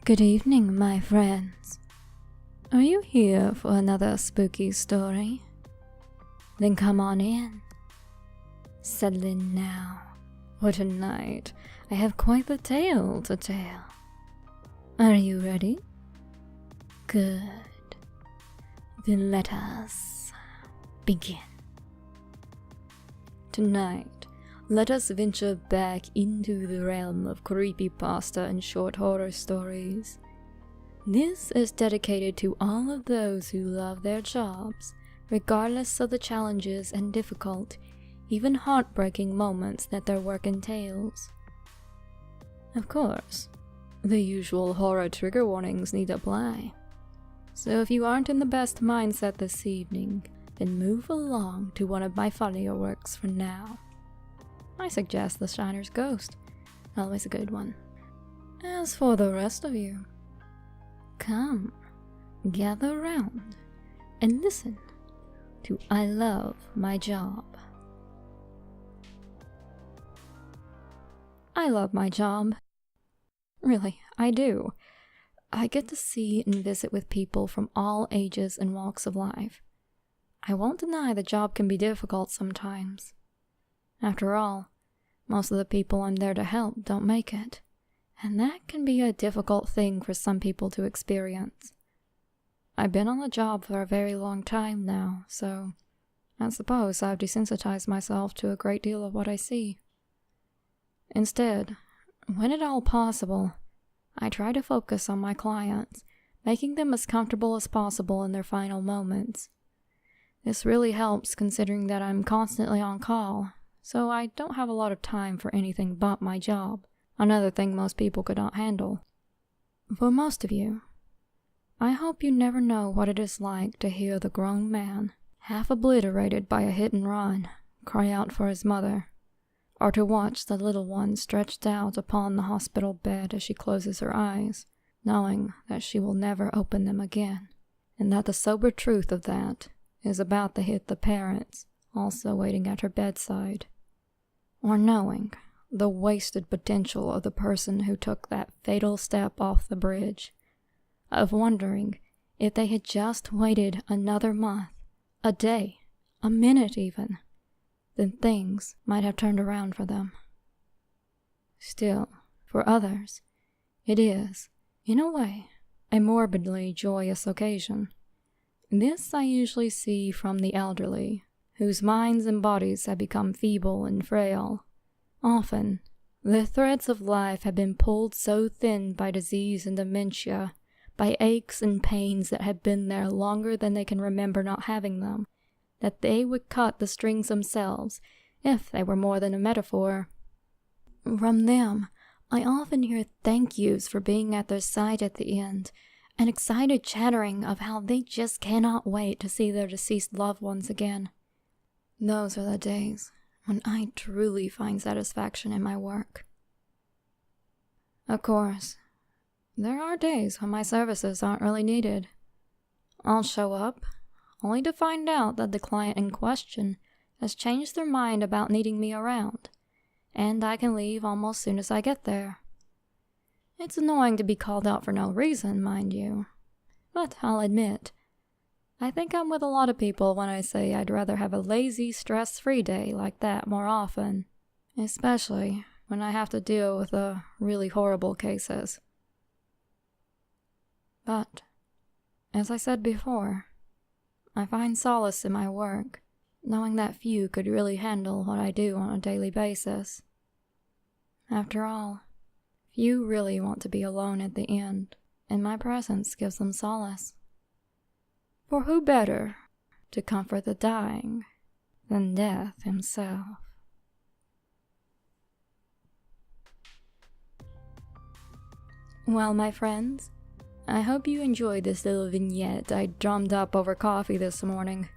Good evening, my friends. Are you here for another spooky story? Then come on in. Settle in now, for tonight I have quite the tale to tell. Are you ready? Good. Then let us begin. Tonight, let us venture back into the realm of creepypasta and short horror stories. This is dedicated to all of those who love their jobs, regardless of the challenges and difficult, even heartbreaking moments that their work entails. Of course, the usual horror trigger warnings need apply. So if you aren't in the best mindset this evening, then move along to one of my funnier works for now. I suggest The Shiner's Ghost, always a good one. As for the rest of you, come, gather round, and listen to I Love My Job. I love my job. Really, I do. I get to see and visit with people from all ages and walks of life. I won't deny the job can be difficult sometimes. After all, most of the people I'm there to help don't make it, and that can be a difficult thing for some people to experience. I've been on the job for a very long time now, so I suppose I've desensitized myself to a great deal of what I see. Instead, when at all possible, I try to focus on my clients, making them as comfortable as possible in their final moments. This really helps considering that I'm constantly on call, so I don't have a lot of time for anything but my job, another thing most people could not handle. For most of you, I hope you never know what it is like to hear the grown man, half obliterated by a hit and run, cry out for his mother, or to watch the little one stretched out upon the hospital bed as she closes her eyes, knowing that she will never open them again, and that the sober truth of that is about to hit the parents, also waiting at her bedside. Or knowing the wasted potential of the person who took that fatal step off the bridge, of wondering if they had just waited another month, a day, a minute even, then things might have turned around for them. Still, for others, it is, in a way, a morbidly joyous occasion. This I usually see from the elderly, whose minds and bodies have become feeble and frail. Often, the threads of life have been pulled so thin by disease and dementia, by aches and pains that have been there longer than they can remember not having them, that they would cut the strings themselves, if they were more than a metaphor. From them, I often hear thank yous for being at their side at the end, and excited chattering of how they just cannot wait to see their deceased loved ones again. Those are the days when I truly find satisfaction in my work. Of course, there are days when my services aren't really needed. I'll show up, only to find out that the client in question has changed their mind about needing me around, and I can leave almost soon as I get there. It's annoying to be called out for no reason, mind you, but I'll admit, I think I'm with a lot of people when I say I'd rather have a lazy, stress-free day like that more often, especially when I have to deal with the really horrible cases. But, as I said before, I find solace in my work, knowing that few could really handle what I do on a daily basis. After all, few really want to be alone at the end, and my presence gives them solace. For who better to comfort the dying than Death himself? Well, my friends, I hope you enjoyed this little vignette I drummed up over coffee this morning.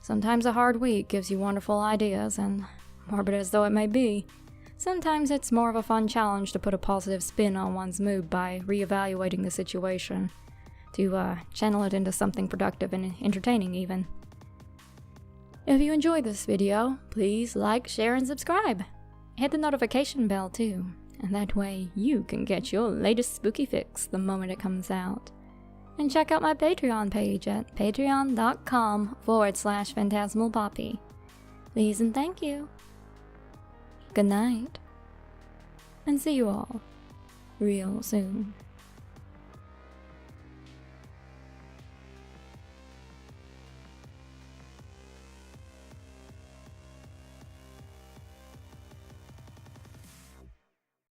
Sometimes a hard week gives you wonderful ideas, and morbid as though it may be, sometimes it's more of a fun challenge to put a positive spin on one's mood by reevaluating the situation, to channel it into something productive and entertaining even. If you enjoyed this video, please like, share, and subscribe. Hit the notification bell too, and that way you can get your latest spooky fix the moment it comes out. And check out my Patreon page at patreon.com/phantasmalpoppy. Please and thank you. Good night, and see you all real soon.